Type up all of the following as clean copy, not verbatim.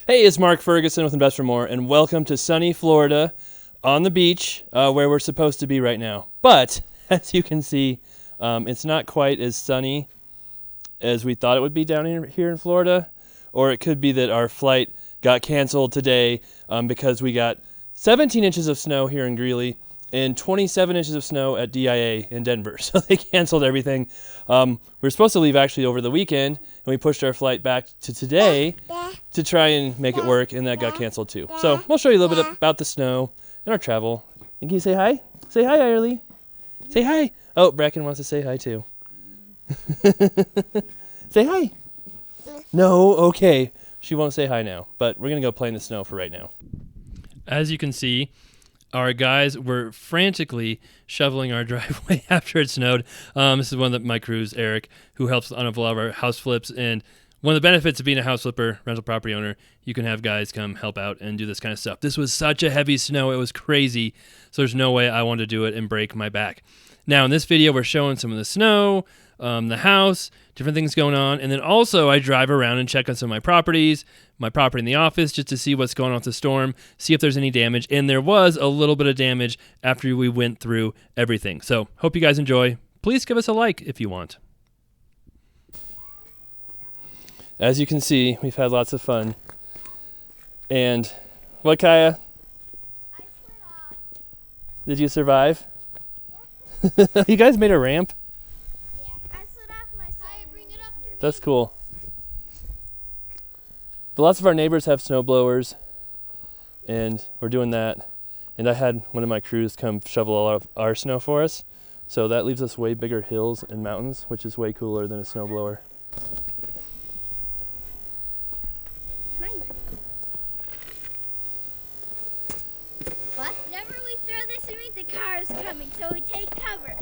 Hey, it's Mark Ferguson with Invest for More, and welcome to sunny Florida on the beach where we're supposed to be right now. But as you can see, it's not quite as sunny as we thought it would be down here in Florida, or it could be that our flight got canceled today because we got 17 inches of snow here in Greeley and 27 inches of snow at DIA in Denver. So they canceled everything. We were supposed to leave actually over the weekend, and we pushed our flight back to today to try and make it work, and that got canceled too. So we'll show you a little bit about the snow and our travel. And can you say hi? Say hi, Irely. Say hi. Oh, Bracken wants to say hi too. Say hi. No, okay. She won't say hi now, but we're going to go play in the snow for right now. As you can see, our guys were frantically shoveling our driveway after it snowed. This is one of my crews, Eric, who helps on a lot of our house flips. And one of the benefits of being a house flipper, rental property owner, you can have guys come help out and do this kind of stuff. This was such a heavy snow. It was crazy. So there's no way I wanted to do it and break my back. Now, in this video, we're showing some of the snow, the house, different things going on. And then also I drive around and check on some of my property in the office, just to see what's going on with the storm, see if there's any damage. And there was a little bit of damage after we went through everything. So hope you guys enjoy. Please give us a like if you want. As you can see, we've had lots of fun. And what, Kaya? I slid off. Did you survive? Yeah. You guys made a ramp? Yeah. I slid off my side. Bring it up here. That's cool. But lots of our neighbors have snow blowers, and we're doing that. And I had one of my crews come shovel all of our snow for us. So that leaves us way bigger hills and mountains, which is way cooler than a snow blower. What? Whenever we throw this, it means the car is coming, so we take cover.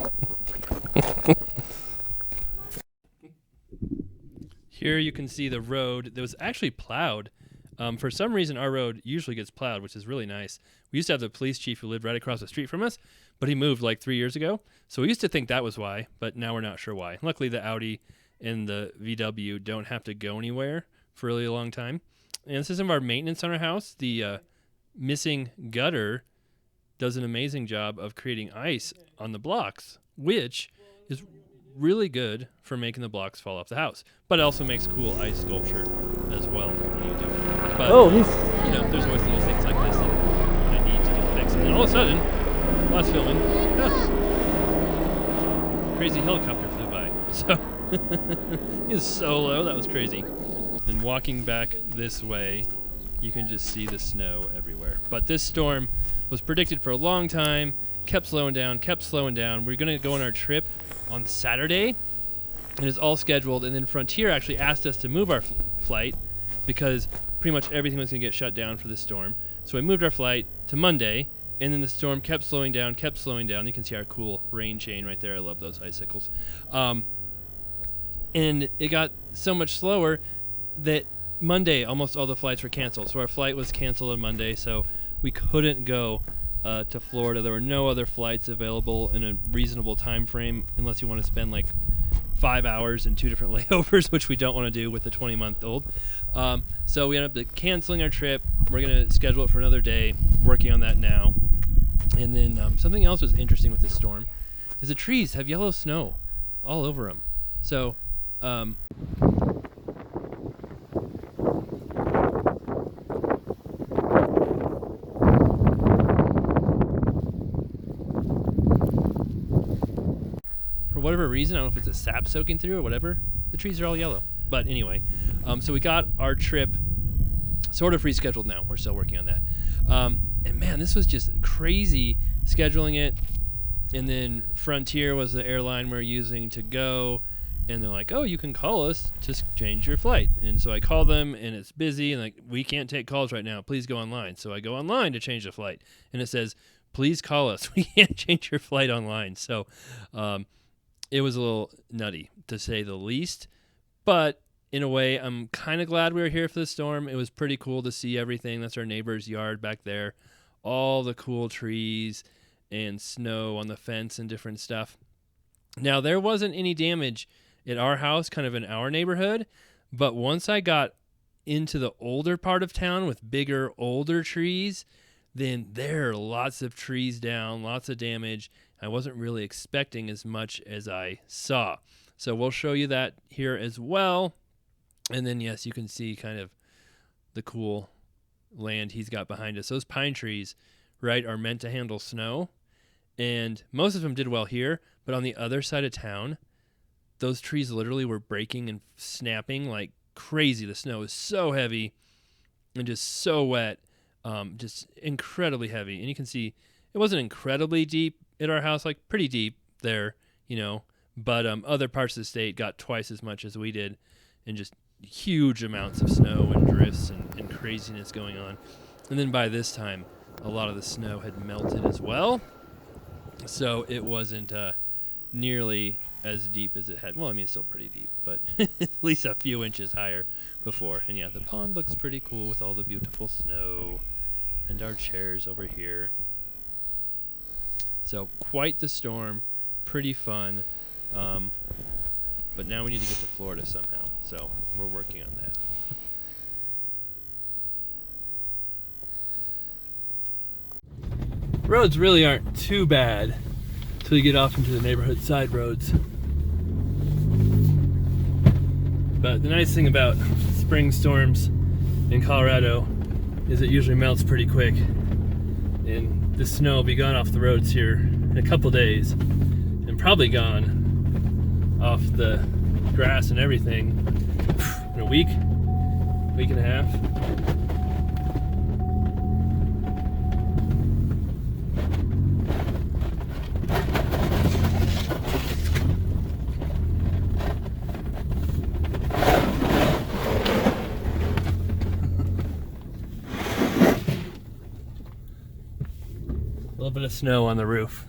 Here you can see the road that was actually plowed. For some reason, our road usually gets plowed, which is really nice. We used to have the police chief who lived right across the street from us, but he moved like 3 years ago. So we used to think that was why, but now we're not sure why. Luckily, the Audi and the VW don't have to go anywhere for a really long time. And this is some of our maintenance on our house. The missing gutter does an amazing job of creating ice on the blocks, which is really good for making the blocks fall off the house, but it also makes cool ice sculpture as well when you do it. But there's always little things like this that need to get fixed. And then all of a sudden, while I was filming, crazy helicopter flew by. So it was so low, that was crazy. And walking back this way, you can just see the snow everywhere. But this storm was predicted for a long time, kept slowing down. We're going to go on our trip on Saturday, and it's all scheduled. And then Frontier actually asked us to move our flight because pretty much everything was going to get shut down for the storm. So we moved our flight to Monday, and then the storm kept slowing down. You can see our cool rain chain right there. I love those icicles. And it got so much slower that Monday almost all the flights were canceled. So our flight was canceled on Monday, so we couldn't go to Florida. There were no other flights available in a reasonable time frame unless you want to spend like 5 hours and 2 different layovers, which we don't want to do with a 20-month-old. So we ended up canceling our trip. We're going to schedule it for another day, working on that now. And then something else was interesting with this storm is the trees have yellow snow all over them. So for whatever reason, I don't know if it's a sap soaking through or whatever, the trees are all yellow. But anyway, so we got our trip sort of rescheduled now. We're still working on that. And man, this was just crazy scheduling it. And then Frontier was the airline we're using to go. And they're like, oh, you can call us to change your flight. And so I call them, and it's busy. And like, we can't take calls right now. Please go online. So I go online to change the flight. And it says, please call us. We can't change your flight online. So it was a little nutty, to say the least. But in a way, I'm kind of glad we were here for the storm. It was pretty cool to see everything. That's our neighbor's yard back there. All the cool trees and snow on the fence and different stuff. Now, there wasn't any damage at our house, kind of in our neighborhood, but once I got into the older part of town with bigger, older trees, then there are lots of trees down, lots of damage. I wasn't really expecting as much as I saw. So we'll show you that here as well. And then, yes, you can see kind of the cool land he's got behind us. Those pine trees, right, are meant to handle snow. And most of them did well here. But on the other side of town, those trees literally were breaking and snapping like crazy. The snow is so heavy and just so wet, just incredibly heavy. And you can see it wasn't incredibly deep at our house, like pretty deep there, you know, but other parts of the state got twice as much as we did, and just huge amounts of snow and drifts and craziness going on. And then by this time, a lot of the snow had melted as well, so it wasn't nearly as deep as it had. Well, I mean, it's still pretty deep, but at least a few inches higher before. And yeah, the pond looks pretty cool with all the beautiful snow and our chairs over here. So quite the storm, pretty fun. But now we need to get to Florida somehow, so we're working on that. Roads really aren't too bad until you get off into the neighborhood side roads. But the nice thing about spring storms in Colorado is it usually melts pretty quick, and the snow will be gone off the roads here in a couple days, and probably gone off the grass and everything in a week and a half. A little bit of snow on the roof.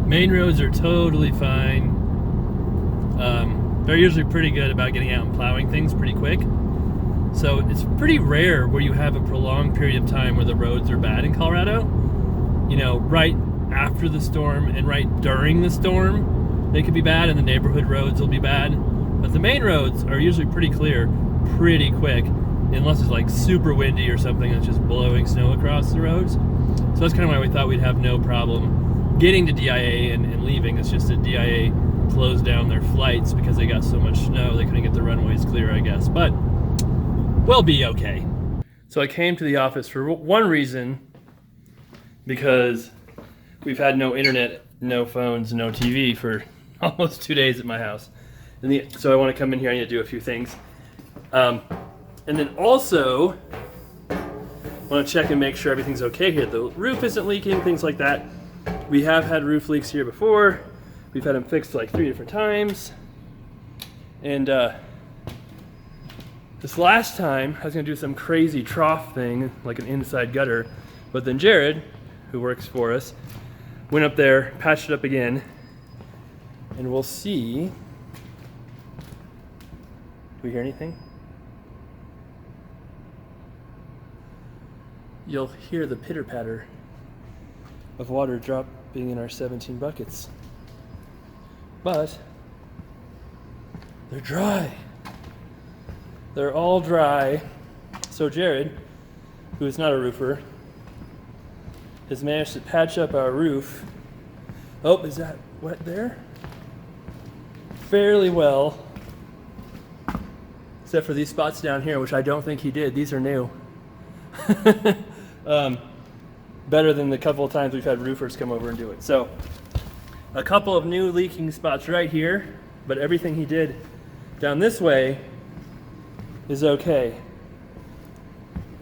Main roads are totally fine. They're usually pretty good about getting out and plowing things pretty quick. So it's pretty rare where you have a prolonged period of time where the roads are bad in Colorado. You know, right after the storm and right during the storm, they could be bad, and the neighborhood roads will be bad. But the main roads are usually pretty clear pretty quick, unless it's like super windy or something that's just blowing snow across the roads. So that's kind of why we thought we'd have no problem getting to DIA and leaving. It's just that DIA closed down their flights because they got so much snow they couldn't get the runways clear, I guess. But we'll be okay. So I came to the office for one reason, because we've had no internet, no phones, no TV for almost 2 days at my house. So I want to come in here. I need to do a few things. And then also, I want to check and make sure everything's okay here. The roof isn't leaking, things like that. We have had roof leaks here before. We've had them fixed like 3 different times. And this last time, I was going to do some crazy trough thing, like an inside gutter. But then Jared, who works for us, went up there, patched it up again, and we'll see. Do we hear anything? You'll hear the pitter-patter of water dropping in our 17 buckets. But they're dry. They're all dry. So Jared, who is not a roofer, has managed to patch up our roof. Oh, is that wet there? Fairly well. Except for these spots down here, which I don't think he did. These are new. Better than the couple of times we've had roofers come over and do it. So, a couple of new leaking spots right here, but everything he did down this way is okay.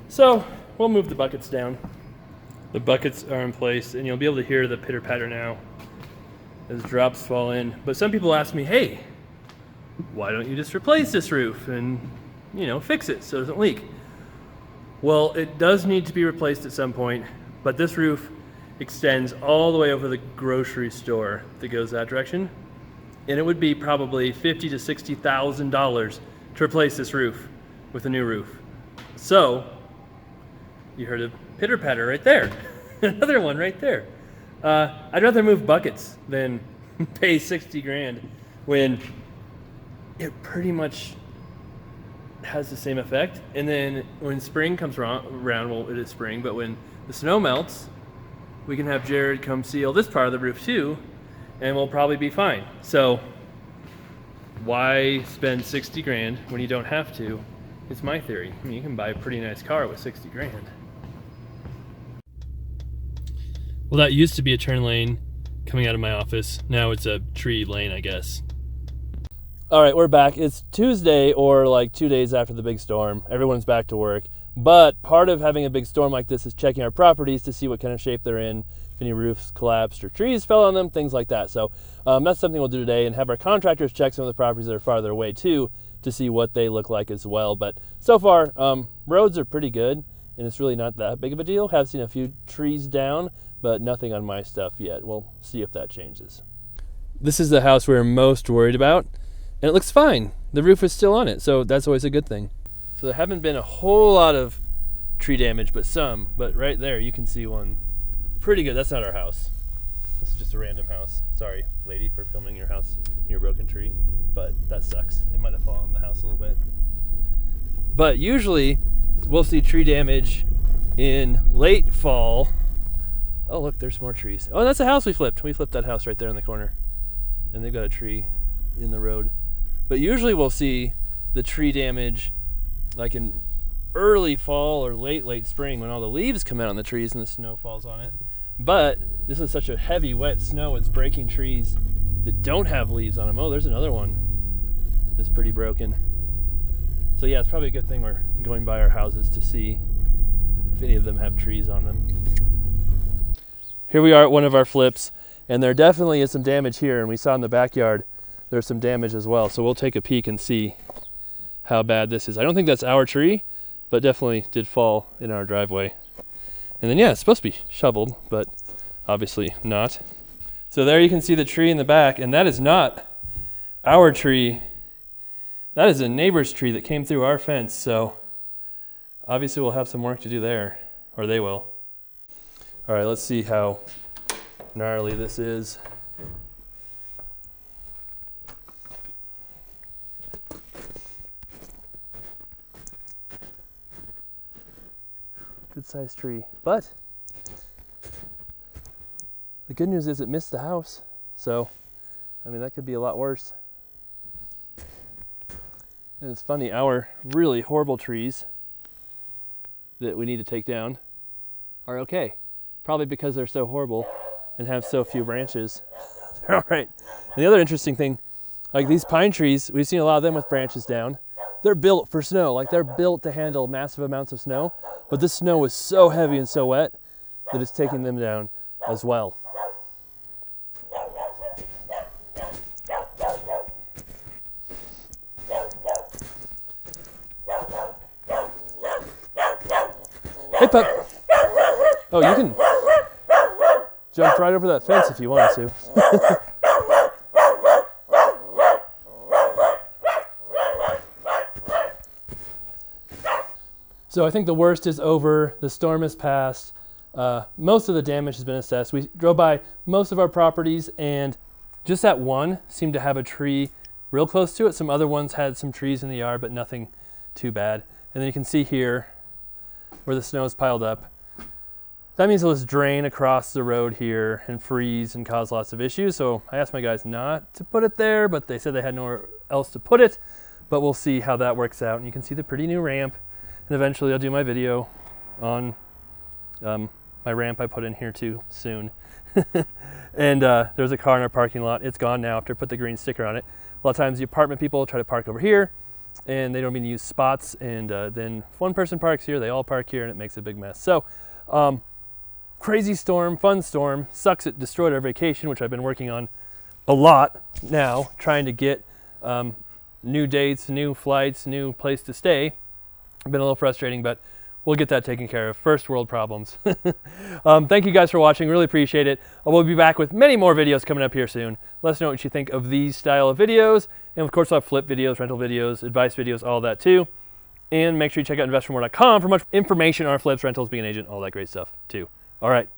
So, we'll move the buckets down. The buckets are in place, and you'll be able to hear the pitter-patter now as drops fall in. But some people ask me, hey, why don't you just replace this roof and, fix it so it doesn't leak? Well, it does need to be replaced at some point, but this roof extends all the way over the grocery store that goes that direction, and it would be probably $50,000 to $60,000 to replace this roof with a new roof. So, you heard a pitter patter right there. Another one right there. I'd rather move buckets than pay 60 grand when it pretty much has the same effect. And then when spring comes around, well, it is spring, but when the snow melts, we can have Jared come seal this part of the roof too, and we'll probably be fine. So why spend 60 grand when you don't have to? It's my theory. I mean, you can buy a pretty nice car with 60 grand. Well, that used to be a turn lane coming out of my office. Now it's a tree lane, I guess. All right, we're back. It's Tuesday, or like 2 days after the big storm. Everyone's back to work. But part of having a big storm like this is checking our properties to see what kind of shape they're in, if any roofs collapsed or trees fell on them, things like that. So that's something we'll do today, and have our contractors check some of the properties that are farther away too to see what they look like as well. But so far, roads are pretty good, and it's really not that big of a deal. Have seen a few trees down, but nothing on my stuff yet. We'll see if that changes. This is the house we're most worried about, and it looks fine. The roof is still on it, so that's always a good thing. So there haven't been a whole lot of tree damage, but some. But right there, you can see one pretty good. That's not our house. This is just a random house. Sorry, lady, for filming your house near a broken tree, but that sucks. It might have fallen on the house a little bit. But usually, we'll see tree damage in late fall. Oh, look, there's more trees. Oh, that's a house we flipped. We flipped that house right there in the corner. And they've got a tree in the road. But usually we'll see the tree damage like in early fall or late spring when all the leaves come out on the trees and the snow falls on it. But this is such a heavy, wet snow, it's breaking trees that don't have leaves on them. Oh, there's another one that's pretty broken. So yeah, it's probably a good thing we're going by our houses to see if any of them have trees on them. Here we are at one of our flips, and there definitely is some damage here, and we saw in the backyard there's some damage as well. So we'll take a peek and see how bad this is. I don't think that's our tree, but definitely did fall in our driveway. And then yeah, it's supposed to be shoveled, but obviously not. So there you can see the tree in the back, and that is not our tree. That is a neighbor's tree that came through our fence, so obviously we'll have some work to do there, or they will. All right, let's see how gnarly this is. Good sized tree, but the good news is it missed the house. So, I mean, that could be a lot worse. And it's funny, our really horrible trees that we need to take down are okay. Probably because they're so horrible and have so few branches. They're all right. And the other interesting thing, like these pine trees, we've seen a lot of them with branches down. They're built for snow, like they're built to handle massive amounts of snow, but this snow is so heavy and so wet that it's taking them down as well. Hey, pup. Oh, you can jump right over that fence if you want to. So I think the worst is over. The storm has passed. Most of the damage has been assessed. We drove by most of our properties, and just that one seemed to have a tree real close to it. Some other ones had some trees in the yard, but nothing too bad. And then you can see here where the snow is piled up. That means it'll just drain across the road here and freeze and cause lots of issues. So I asked my guys not to put it there, but they said they had nowhere else to put it. But we'll see how that works out. And you can see the pretty new ramp. And eventually I'll do my video on my ramp I put in here too soon. And there's a car in our parking lot. It's gone now after I put the green sticker on it. A lot of times the apartment people try to park over here, and they don't mean to use spots. And then if one person parks here, they all park here, and it makes a big mess. So crazy storm, fun storm. Sucks it destroyed our vacation, which I've been working on a lot now, trying to get new dates, new flights, new place to stay. Been a little frustrating, but we'll get that taken care of. First world problems. Thank you guys for watching. Really appreciate it. We'll be back with many more videos coming up here soon. Let us know what you think of these style of videos. And of course, I'll have flip videos, rental videos, advice videos, all that too. And make sure you check out investormore.com for much information on our flips, rentals, being an agent, all that great stuff too. All right,